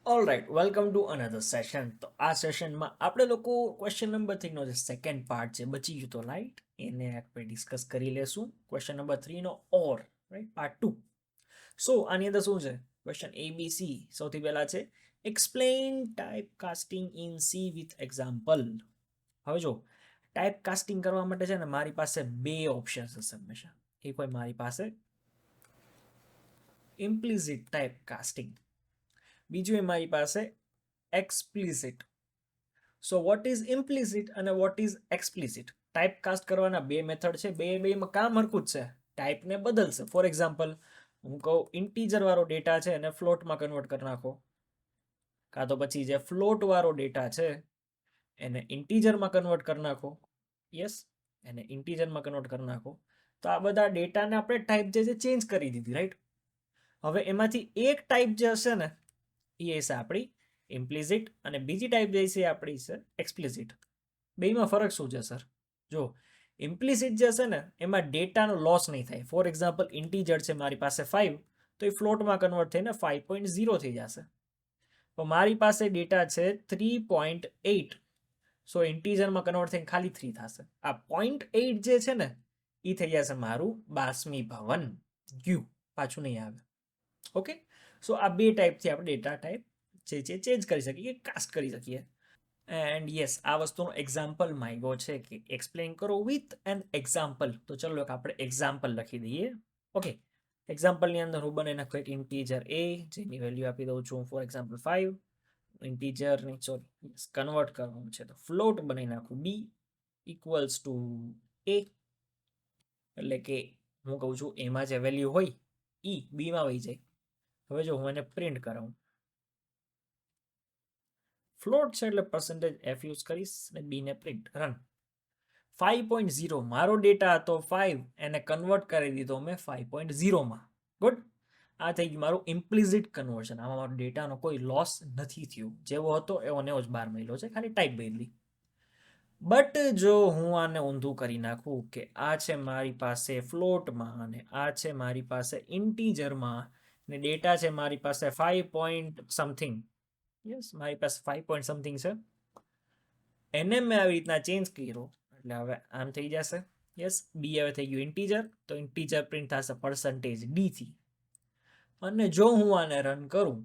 All right welcome to another session. તો આ સેશનમાં આપણે લોકો ક્વેશ્ચન નંબર 3નો જે સેકન્ડ પાર્ટ છે બચી ગયું તો રાઈટ એને આપણે ડિસ્કસ કરી લેશું. ક્વેશ્ચન નંબર 3નો ઓર રાઈટ પાર્ટ 2. સો આની અંદર શું છે ક્વેશ્ચન ABC. સૌથી પહેલા છે explain type casting in C with example. હવે જો ટાઈપ કાસ્ટિંગ કરવા માટે છે ને મારી પાસે બે ઓપ્શન્સ હશે હંમેશા. એક હોય મારી પાસે ઇમ્પ્લિસિટ ટાઈપ કાસ્ટિંગ, બીજું એ મારી પાસે explicit. So what is implicit અને what is explicit? Type cast કરવાના બે મેથડ છે, બેમાં કામ હરખું જ છે, ટાઈપને બદલશે. ફોર એક્ઝામ્પલ હું કહું ઇન્ટીજર વાળો ડેટા છે એને ફ્લોટમાં કન્વર્ટ કરી નાખો, કાં તો પછી જે ફ્લોટ વાળો ડેટા છે એને ઇન્ટીજરમાં કન્વર્ટ કરી નાખો. યસ, એને ઇન્ટીજરમાં કન્વર્ટ કરી નાખો. તો આ બધા ડેટાને આપણે ટાઈપ જે છે ચેન્જ કરી દીધી, રાઈટ? હવે એમાંથી એક ટાઈપ જે હશે ને એ હશે આપણી ઇમ્પ્લિસિટ અને બીજી ટાઈપ જે છે આપણી છે એક્સપ્લિસિટ. બેમાં ફરક શું છે સર? જો ઇમ્પ્લિસિટ જે હશે ને એમાં ડેટાનો લોસ નહીં થાય. ફોર એક્ઝામ્પલ ઇન્ટીજર છે મારી પાસે 5, તો એ ફ્લોટમાં કન્વર્ટ થઈને 5.0 થઈ જશે. તો મારી પાસે ડેટા છે 3.8, સો ઇન્ટીજરમાં કન્વર્ટ થઈને ખાલી 3 થશે. આ 0.8 જે છે ને એ થઈ જશે મારું બાષ્પીભવન, યુ પાછું નહીં આવે. ઓકે, સો આ બે ટાઈપથી આપણે ડેટા ટાઈપ જે છે ચેન્જ કરી શકીએ, કાસ્ટ કરી શકીએ. એન્ડ યસ, આ વસ્તુનો એક્ઝામ્પલ માંગ્યો છે કે એક્સપ્લેન કરો વિથ એન એક્ઝામ્પલ. તો ચલો એક આપણે એક્ઝામ્પલ લખી દઈએ. ઓકે, એક્ઝામ્પલની અંદર હું બનાવી નાખું એક ઇન્ટીજર એ જેની વેલ્યુ આપી દઉં છું ફોર એક્ઝામ્પલ 5. ઇન્ટીજરની સોરી કન્વર્ટ કરવાનું છે તો ફ્લોટ બનાવી નાખું બી ઇક્વલ્સ ટુ એ. એટલે કે હું કહું છું એમાં જે વેલ્યુ હોય ઈ બીમાં વહી જાય. હવે જો હું એને પ્રિન્ટ કરાવું, ફ્લોટ છે એટલે પર્સન્ટેજ એફ યુઝ કરીશ અને બીને પ્રિન્ટ રન. 5.0 મારો ડેટા હતો 5, એને કન્વર્ટ કરી દીધો મેં 5.0માં. ગુડ, આ થઈ ગયું મારું ઇમ્પ્લિસિટ કન્વર્ઝન. આમાં મારો ડેટાનો કોઈ લોસ નથી થયું, જેવો હતો એવો નેવો જ બહાર મળ્યો છે, ખાલી ટાઈપ બદલી. બટ જો હું આને ઊંધું કરી નાખું કે આ છે મારી પાસે ફ્લોટમાં અને આ છે મારી પાસે ઇન્ટીજરમાં ને ડેટા છે મારી પાસે 5 પોઈન્ટ સમથિંગ, યસ મારી પાસે 5 પોઈન્ટ સમથિંગ છે, એને મેં આવી રીતના ચેન્જ કર્યો એટલે હવે આમ થઈ જશે. યસ, બી હવે થઈ ગયું ઇન્ટીજર, તો ઇન્ટીજર પ્રિન્ટ થશે પર્સન્ટેજ ડી થી. અને જો હું આને રન કરું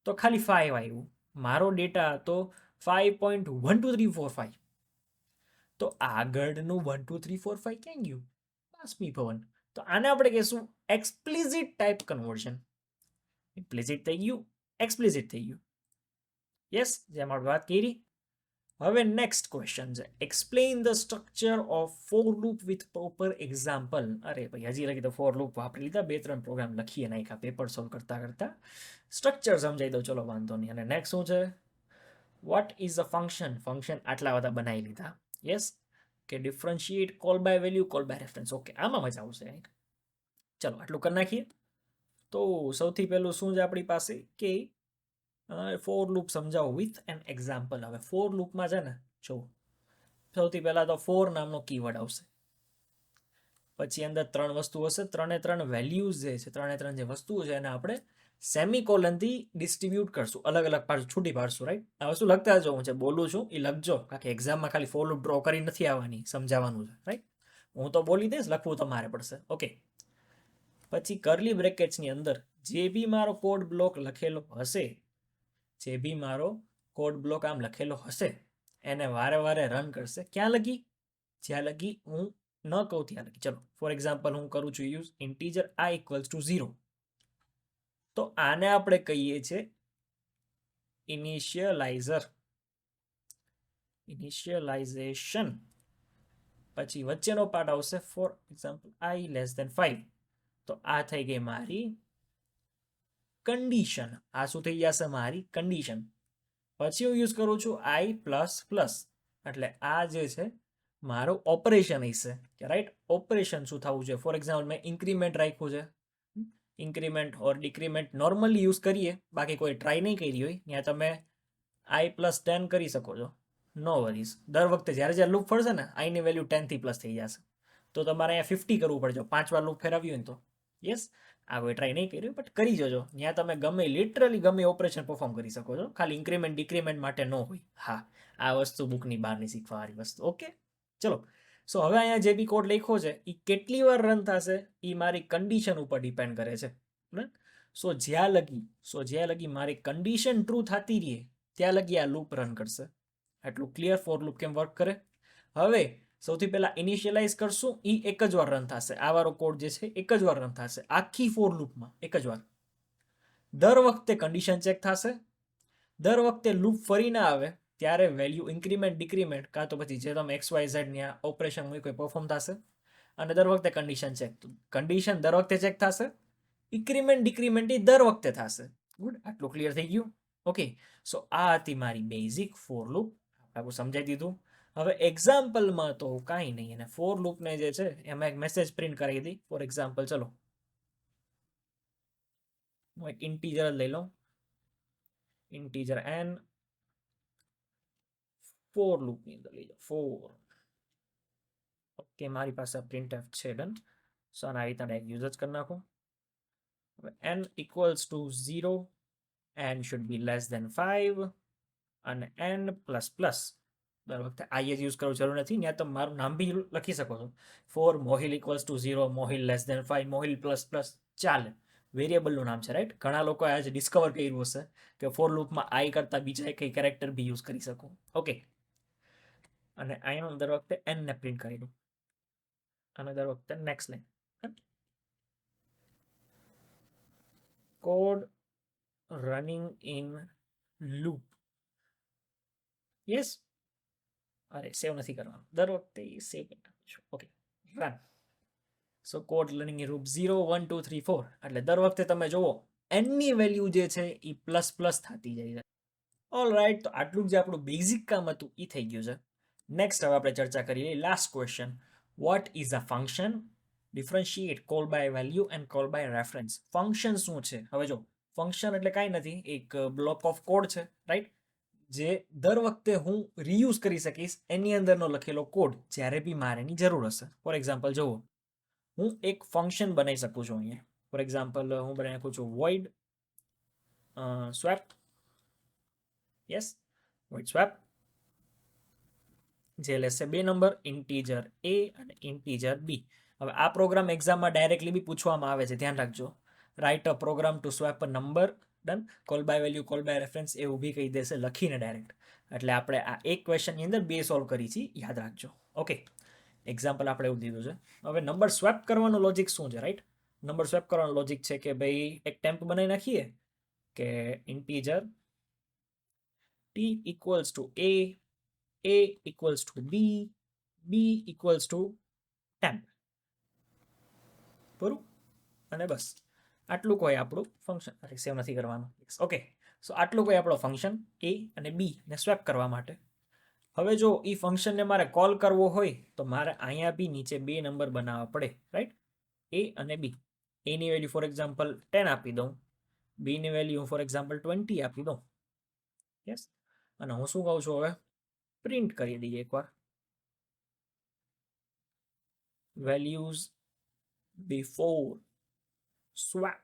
તો ખાલી 5 આવ્યું. મારો ડેટા હતો 5.12345. તો આગળનું 12345 ક્યાં ગયું? બાષ્પીભવન. તો આને આપણે કહીશું એક્સપ્લિસિટ ટાઈપ કન્વર્ઝન. ઇમ્પ્લિસિટ થઈ ગયું, એક્સપ્લિસિટ થઈ ગયું. યસ, જેમ આપણે વાત કરી. હવે નેક્સ્ટ ક્વેશ્ચન છે explain the structure of for loop with proper example. અરે ભાઈ હજી લગી તો ફોર લૂપ વાપરી લીધા, 2-3 પ્રોગ્રામ લખીએ નાખ્યા પેપર સોલ્વ કરતા કરતા. સ્ટ્રક્ચર સમજાઈ દો, ચલો વાંધો નહીં. અને નેક્સ્ટ શું છે? What is a function? Function આટલા બધા બનાવી લીધા. યસ, કે differentiate, call by value, call by reference. Okay, આમાં મજા આવશે. ચલો આટલું કરી નાખીએ. તો સૌથી પહેલું શું છે આપણી પાસે કે ફોર લૂપ સમજાવો વિથ એન એક્ઝામ્પલ. હવે ફોર લૂપમાં છે ને જો સૌથી પહેલા તો ફોર નામનો કીવર્ડ આવશે, પછી અંદર 3 વસ્તુ હશે, 3 વેલ્યુઝ જે છે, 3 જે વસ્તુઓ છે એને આપણે સેમિકોલનથી ડિસ્ટ્રીબ્યુટ કરશું, અલગ અલગ પાડશું, છૂટી પાડશું. રાઈટ, આ વસ્તુ લખતા જો હું જે બોલું છું એ લખજો, કારણ કે એક્ઝામમાં ખાલી ફોર લૂપ ડ્રો કરી નથી આવવાની, સમજાવવાનું છે. રાઈટ, હું તો બોલી દઈશ, લખવું તમારે પડશે. ઓકે, પછી કર્લી બ્રેકેટ્સની અંદર જે બી મારો કોડ બ્લોક લખેલો હશે, જે બી મારો કોડ બ્લોક આમ લખેલો હશે એને વારે વારે રન કરશે. ક્યાં લગી? જ્યાં લગી હું ન કહું ત્યાં લગી. ચલો ફોર એક્ઝામ્પલ હું કરું છું use integer i equals to 0. તો આને આપણે કહીએ છીએ ઇનિશિયલાઇઝર, ઇનિશિયલાઇઝેશન. પછી વચ્ચેનો પાર્ટ આવશે for example i less than 5. તો આ થઈ ગઈ મારી કન્ડિશન. આ શું થઈ જશે? મારી કન્ડિશન. પછી હું યુઝ કરું છું i પ્લસ પ્લસ, એટલે આ જે છે મારું ઓપરેશન હશે કે રાઈટ, ઓપરેશન શું થવું છે. ફોર એક્ઝામ્પલ મેં ઇન્ક્રીમેન્ટ રાખ્યું છે, ઇન્ક્રીમેન્ટ ઓર ડિક્રીમેન્ટ નોર્મલી યુઝ કરીએ, બાકી કોઈ ટ્રાય નહીં કરી હોય ત્યાં તમે i પ્લસ 10 કરી શકો છો, નો વરીઝ. દર વખતે જ્યારે જ્યારે લૂપ ફરશે ને આઈની વેલ્યુ 10 થી પ્લસ થઈ જશે, તો તમારે અહીંયા 50 કરવું પડશે 5 વાર લૂપ ફેરવ્યું હોય તો. યસ, આ કોઈ ટ્રાય નહીં કર્યું બટ કરી જોજો, ત્યાં તમે ગમે લિટરલી ગમે ઓપરેશન પરફોર્મ કરી શકો છો, ખાલી ઇન્ક્રીમેન્ટ ડિક્રીમેન્ટ માટે ન હોય. હા, આ વસ્તુ બુકની બહારની શીખવાવાળી વસ્તુ. ઓકે ચલો. સો હવે અહીંયા જે બી કોડ લખ્યો છે એ કેટલી વાર રન થશે એ મારી કન્ડિશન ઉપર ડિપેન્ડ કરે છે. સો જ્યાં લગી મારી કન્ડિશન ટ્રુ થતી રહે ત્યાં લગી આ લૂપ રન કરશે. આટલું ક્લિયર ફોર લૂપ કેમ વર્ક કરે. હવે સૌથી પહેલા ઇનિશિયલાઇઝ કરશું, એ એક જ વાર રન થશે. આ વાળો કોડ જે છે એક જ વાર રન થશે આખી ફોર લૂપમાં, એક જ વાર. દર વખતે કન્ડિશન ચેક થશે, દર વખતે લૂપ ફરીને આવે ત્યારે વેલ્યુ ઇન્ક્રીમેન્ટ ડિક્રીમેન્ટ કાં તો પછી જે તમે એક્સ વાય ઝેડ ની ઓપરેશન હોય કોઈ પરફોર્મ થશે. અને દર વખતે કન્ડિશન દર વખતે ચેક થશે, ઇન્ક્રીમેન્ટ ડિક્રીમેન્ટ એ દર વખતે થશે. ગુડ, આટલું ક્લિયર થઈ ગયું. ઓકે, સો આ હતી મારી બેઝિક ફોર લૂપ, આપણે સમજાવી દીધું. હવે એક્ઝામ્પલમાં તો કાંઈ નહીં, અને ફોર લૂપને જે છે એમાં એક મેસેજ પ્રિન્ટ કરી દી. ફોર એક્ઝામ્પલ ચલો હું એક ઇન્ટીજર લઈ લઉં, ઇન્ટીજર n ફોર લૂપની અંદર લઈ જાઓ 4. ઓકે, મારી પાસે printf છે. ડન. સો આના રીતના ડાયરેક્ટ યુઝ જ કરી નાખો. હવે n equals to 0, n should be less than 5 અને n પ્લસ પ્લસ. દર વખતે આઈ જ યુઝ કરવું જરૂર નથી, ત્યાં તમે મારું નામ બી લખી શકો છો. 4 મોહિલ equals to 0, મોહિલ લેસ દેન 5, મોહિલ પ્લસ પ્લસ ચાલે. વેરિયેબલનું નામ છે, રાઈટ. ઘણા લોકો આજે ડિસ્કવર કર્યું હશે કે ફોર લૂપમાં આઈ કરતા બીજા કઈ કેરેક્ટર બી યુઝ કરી શકો. ઓકે, અને અહીંયા દર વખતે n ને પ્રિન્ટ કરી દઉં અને દર વખતે next line. Code running in loop. Yes, અરે સેવ નથી કરવાનું, દર વખતે સેવ કરી નાખું છું. Okay, run. So code learning in loop 0 1 2 3 4, એટલે દર વખતે તમે જુઓ n ની વેલ્યુ જે છે એ પ્લસ પ્લસ થતી જાય છે. ઓલ રાઈટ, તો આટલું જે આપણું બેઝિક કામ હતું એ થઈ ગયું છે. નેક્સ્ટ હવે આપણે ચર્ચા કરીએ last question. What is a function? Differentiate call by value and call by reference. Function શું છે? હવે જો ફંક્શન એટલે કાંઈ નથી, એક બ્લોક ઓફ કોડ છે, રાઈટ, જે દર વખતે હું રીયુઝ કરી શકીશ એની અંદરનો લખેલો કોડ જ્યારે બી મારે એની જરૂર હશે. ફોર એક્ઝામ્પલ જુઓ, હું એક ફંક્શન બનાવી શકું છું અહીંયા. ફોર એક્ઝામ્પલ હું બનાવી શકું છું void swap. Yes, void swap જે લેશે 2 નંબર, ઇન્ટીજર a અને ઇન્ટીજર b. હવે આ પ્રોગ્રામ એક્ઝામમાં ડાયરેક્ટલી બી પૂછવામાં આવે છે, ધ્યાન રાખજો. Write a program to swap a number. Done. Call by value, call by reference એવું બી કહી દેશે લખીને ડાયરેક્ટ. એટલે આપણે આ એક ક્વેશ્ચનની અંદર 2 સોલ્વ કરી છે, યાદ રાખજો. ઓકે, એક્ઝામ્પલ આપણે એવું દીધું છે. હવે નંબર સ્વેપ કરવાનું લોજિક શું છે, રાઈટ? નંબર સ્વેપ કરવાનું લોજિક છે કે ભાઈ એક ટેમ્પ બનાવી નાખીએ કે integer t equals to a equals to b equals to temp. પૂરું, અને બસ આટલું કોઈ આપણું ફંક્શન. અરે સેવ નથી કરવાનું. ઓકે, સો આટલું કોઈ આપણો ફંક્શન a અને b ને સ્વેપ કરવા માટે. હવે જો એ ફંક્શનને મારે કોલ કરવો હોય તો મારે અહીંયા બી નીચે 2 નંબર બનાવવા પડે, રાઈટ? a અને b. a ની વેલ્યુ ફોર એક્ઝામ્પલ 10 આપી દઉં, b ની વેલ્યુ ફોર એક્ઝામ્પલ 20 આપી દઉં. યસ, અને હું શું કહું છું હવે, પ્રિન્ટ કરી દઈએ એકવાર. Values before swap.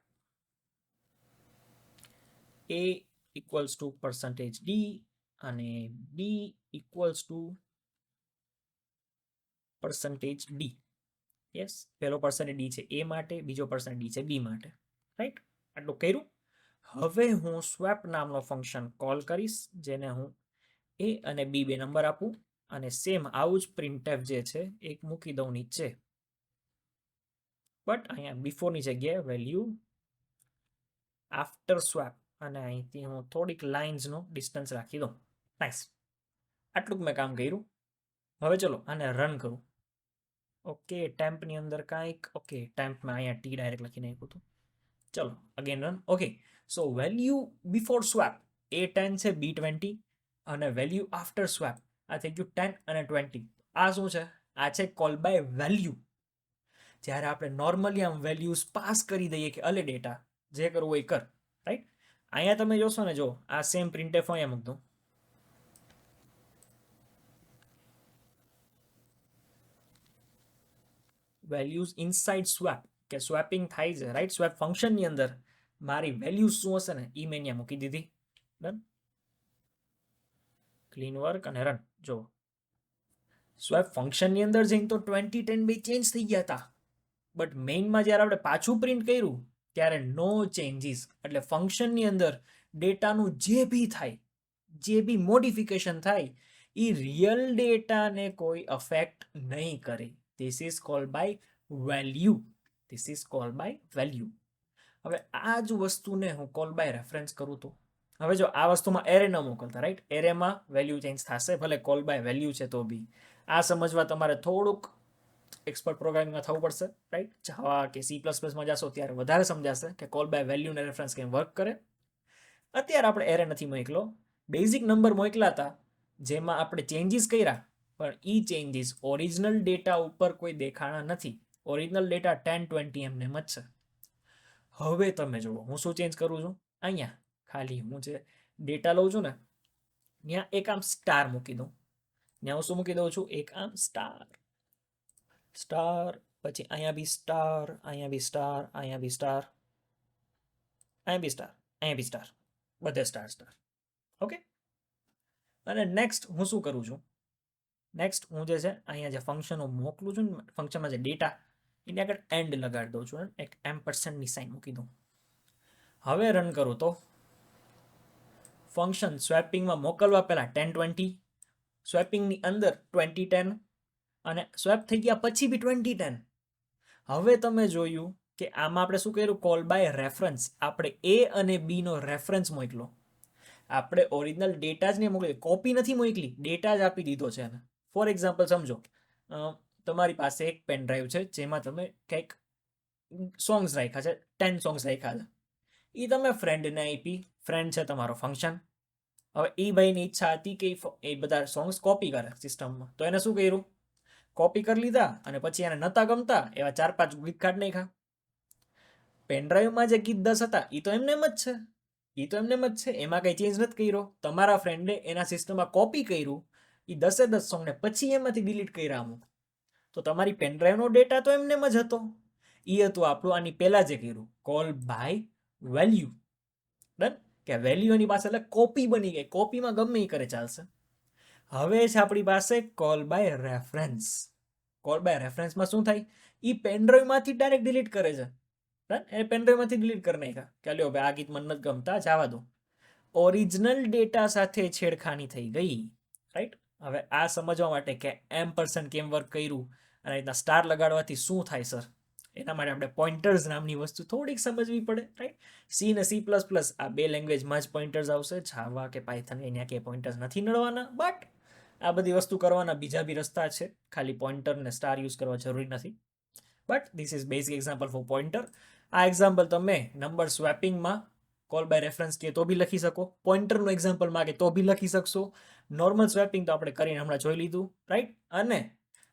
a equals to percentage d અને b equals to percentage d. Yes, પહેલો પર્સન્ટેજ d છે a માટે, બીજો પર્સન્ટેજ d છે b માટે, રાઈટ? આટલું કર્યું. હવે હું સ્વેપ નામનો ફંક્શન કોલ કરીશ, જેને હું a અને b 2 નંબર આપું, અને સેમ આવું જ પ્રિન્ટએફ જે છે એક મૂકી દઉં નીચે. બટ અહીંયા બિફોરની જગ્યાએ વેલ્યુ આફ્ટર સ્વેપ, અને અહીંથી હું થોડીક લાઇન્સનો ડિસ્ટન્સ રાખી દઉં. નાઇસ, આટલું મેં કામ કર્યું. હવે ચલો આને રન કરું. ઓકે, ટેમ્પની અંદર કાંઈક, ઓકે ટેમ્પમાં અહીંયા ટી ડાયરેક્ટ લખીને આપ્યું હતું. ચલો અગેન રન. ઓકે, સો વેલ્યુ બિફોર સ્વેપ a10 છે, b20, અને વેલ્યુ આફ્ટર સ્વેપ આ થઈ ગયું 10 અને 20. આ શું છે? આ છે કોલ બાય વેલ્યુ. જ્યારે આપણે નોર્મલી આમ વેલ્યુઝ પાસ કરી દઈએ કે અલે ડેટા જે કરવું હોય કર, રાઈટ? અહીંયા તમે જોશો ને, જો આ સેમ પ્રિન્ટએફ અહીંયા મૂક દઉં. વેલ્યુઝ ઇનસાઇડ સ્વેપ કે સ્વેપિંગ થાય છે રાઈટ. સ્વેપ ફંક્શનની અંદર મારી વેલ્યુ શું હશે ને એ મેં અહીંયા મૂકી દીધી. ડન. ક્લીન વર્ક અને રન. જો સ્વેપ ફંક્શનની અંદર જઈને તો 2010 બે ચેન્જ થઈ ગયા હતા, બટ મેઇનમાં જ્યારે આપણે પાછું પ્રિન્ટ કર્યું ત્યારે નો ચેન્જીસ. એટલે ફંક્શનની અંદર ડેટાનું જે બી થાય, જે બી મોડિફિકેશન થાય એ રિયલ ડેટાને કોઈ અફેક્ટ નહીં કરે. This is called by value. This is called by value. હવે આ જ વસ્તુને હું કોલ બાય રેફરન્સ કરું તો હવે જો આ વસ્તુમાં એરે ન મોકલતા રાઈટ, એરેમાં વેલ્યુ ચેન્જ થશે ભલે કોલ બાય વેલ્યુ છે તો બી. આ સમજવા તમારે થોડુંક એક્સપર્ટ પ્રોગ્રામિંગમાં થવું પડશે રાઈટ. જાવા કે C++માં જશો ત્યારે વધારે સમજાશે કે કોલ બાય વેલ્યુ ને રેફરન્સ કેમ વર્ક કરે. અત્યારે આપણે એરે નથી મોકલો, બેઝિક નંબર મોકલા હતા જેમાં આપણે ચેન્જીસ કર્યા, પણ ઈ ચેન્જીસ ઓરિજિનલ ડેટા ઉપર કોઈ દેખાણા નથી. ઓરિજિનલ ડેટા 1020 એમને જ છે. હવે તમે જુઓ હું શું ચેન્જ કરું છું. અહીંયા ખાલી હું જે ડેટા લઉં છું ને ત્યાં એક આમ સ્ટાર મૂકી દઉં. ત્યાં હું શું મૂકી દઉં છું, એક આમ સ્ટાર. સ્ટાર પછી અહીંયા બી સ્ટાર, અહીંયા બી સ્ટાર, અહીંયા બી સ્ટાર, અહીંયા બી સ્ટાર, અહીંયા બી સ્ટાર, બધે સ્ટાર સ્ટાર. ઓકે. અને નેક્સ્ટ હું શું કરું છું, નેક્સ્ટ હું જે છે અહીંયા જે ફંક્શનો મોકલું છું ને ફંક્શનમાં જે ડેટા એને આગળ એન્ડ લગાડી દઉં છું, એક %ની સાઇન મૂકી દઉં. હવે રન કરું તો ફંક્શન સ્વેપિંગમાં મોકલવા પહેલા 1020, સ્વેપિંગની અંદર 2010 અને સ્વેપ થઈ ગયા પછી બી 2010. હવે તમે જોયું કે આમાં આપણે શું કર્યું, કોલ બાય રેફરન્સ. આપણે A અને B નો રેફરન્સ મોકલો. આપણે ઓરિજિનલ ડેટા જ નહીં મોકલી, કોપી નથી મોકલી, ડેટા જ આપી દીધો છે. ફોર એક્ઝામ્પલ સમજો તમારી પાસે એક પેન ડ્રાઈવ છે જેમાં તમે કંઈક સોંગ્સ રાખ્યા છે, 10 સોંગ્સ રાખ્યા છે. એ તમે ફ્રેન્ડને આપી, ફ્રેન્ડ છે તમારો ફંક્શન. હવે એ ભાઈની ઈચ્છા હતી કે એ બધા સોંગ્સ કોપી કરે સિસ્ટમમાં, તો એને શું કર્યું, કોપી કરી લીધા અને પછી એને નતા ગમતા એવા 4-5 ગીત કાઢ નાખ્યા. પેનડ્રાઈવમાં જે ગીત 10 હતા એ તો એમને એમ જ છે, એ તો એમને એમ જ છે, એમાં કંઈ ચેન્જ નથી કર્યો. તમારા ફ્રેન્ડે એના સિસ્ટમમાં કોપી કર્યું એ 10 સોંગને, પછી એમાંથી ડિલીટ કર્યા અમુક, તો તમારી પેનડ્રાઈવનો ડેટા તો એમને એમ જ હતો. એ હતું આપણું આની પહેલા જે કર્યું કોલ બાય વેલ્યુ. ડન. કે વેલ્યુ એની પાસે એટલે કોપી બની ગઈ, કોપીમાં ગમે એ કરે ચાલશે. હવે છે આપણી પાસે call by reference. Call by રેફરન્સમાં શું થાય, એ પેનડ્રાઈવમાંથી ડાયરેક્ટ ડિલીટ કરે છે. એ પેનડ્રાઈવમાંથી ડિલીટ કરી નાખ્યા કે લ્યો ભાઈ આ ગીત મને નથી ગમતા, જવા દો. ઓરિજિનલ ડેટા સાથે છેડખાની થઈ ગઈ રાઈટ. હવે આ સમજવા માટે કે %, કેમ વર્ક કર્યું અને રીતના સ્ટાર લગાડવાથી શું થાય સર, એના માટે આપણે પોઇન્ટર્સ નામની વસ્તુ થોડીક સમજવી પડે રાઈટ. C ને C++ આ બે લેંગ્વેજમાં જ પોઇન્ટર્સ આવશે, જાવા કે પાયથન અહીંયા કે પોઇન્ટર્સ નથી નડવાના. બટ આ બધી વસ્તુ કરવાના બીજા બી રસ્તા છે, ખાલી પોઇન્ટર ને સ્ટાર યુઝ કરવા જરૂરી નથી. But this is basic example for pointer. આ એક્ઝામ્પલ તમે નંબર સ્વેપિંગમાં કોલ બાય રેફરન્સ કે તો બી લખી શકો, પોઇન્ટરનું એક્ઝામ્પલ માંગે તો બી લખી શકશો. નોર્મલ સ્વેપિંગ તો આપણે કરીને હમણાં જોઈ લીધું રાઈટ. અને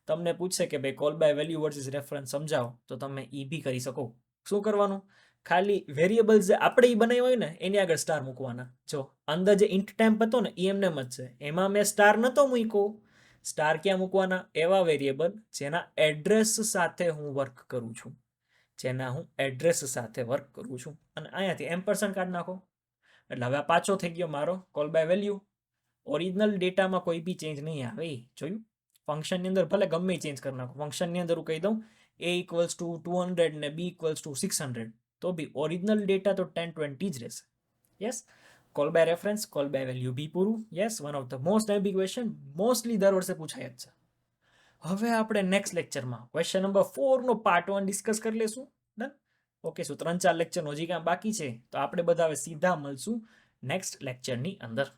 તમને પૂછશે કે ભાઈ call by value versus reference સમજાવો, તો તમે એ બી કરી શકો. શું કરવાનું, ખાલી વેરિયેબલ્સ જે આપણે એ બનાવ્યા હોય ને એની આગળ સ્ટાર મૂકવાના. જો અંદર જે ઇન્ટ ટેમ્પ હતો ને એ એમને જ છે, એમાં મેં સ્ટાર નતો મૂક્યો. સ્ટાર ક્યાં મૂકવાના, એવા વેરિયેબલ જેના એડ્રેસ સાથે હું વર્ક કરું છું, જેના હું એડ્રેસ સાથે વર્ક કરું છું. અને અહીંયાથી % કાઢી નાખો એટલે હવે પાછો થઈ ગયો મારો કોલ બાય વેલ્યુ. ઓરિજિનલ ડેટામાં કોઈ બી ચેન્જ નહીં આવે. જોયું, ફંક્શનની અંદર ભલે ગમે ચેન્જ કરી નાખો, ફંક્શનની અંદર હું કહી દઉં A = 200 ને B = 600, તો બી ઓરિજિનલ ડેટા તો 1020 જ રહેશે. Yes, call by reference, call by value બી પૂરું. Yes, one of the most ambiguous question, mostly દર વર્ષે પૂછાય જ છે. હવે આપણે નેક્સ્ટ લેક્ચરમાં ક્વેશ્ચન નંબર 4 નો પાર્ટ 1 ડિસ્કસ કરી લેશું. ડન. ઓકે, સો 3-4 લેક્ચર હજી કાંઈ બાકી છે, તો આપણે બધા હવે સીધા મળશું નેક્સ્ટ લેક્ચરની અંદર.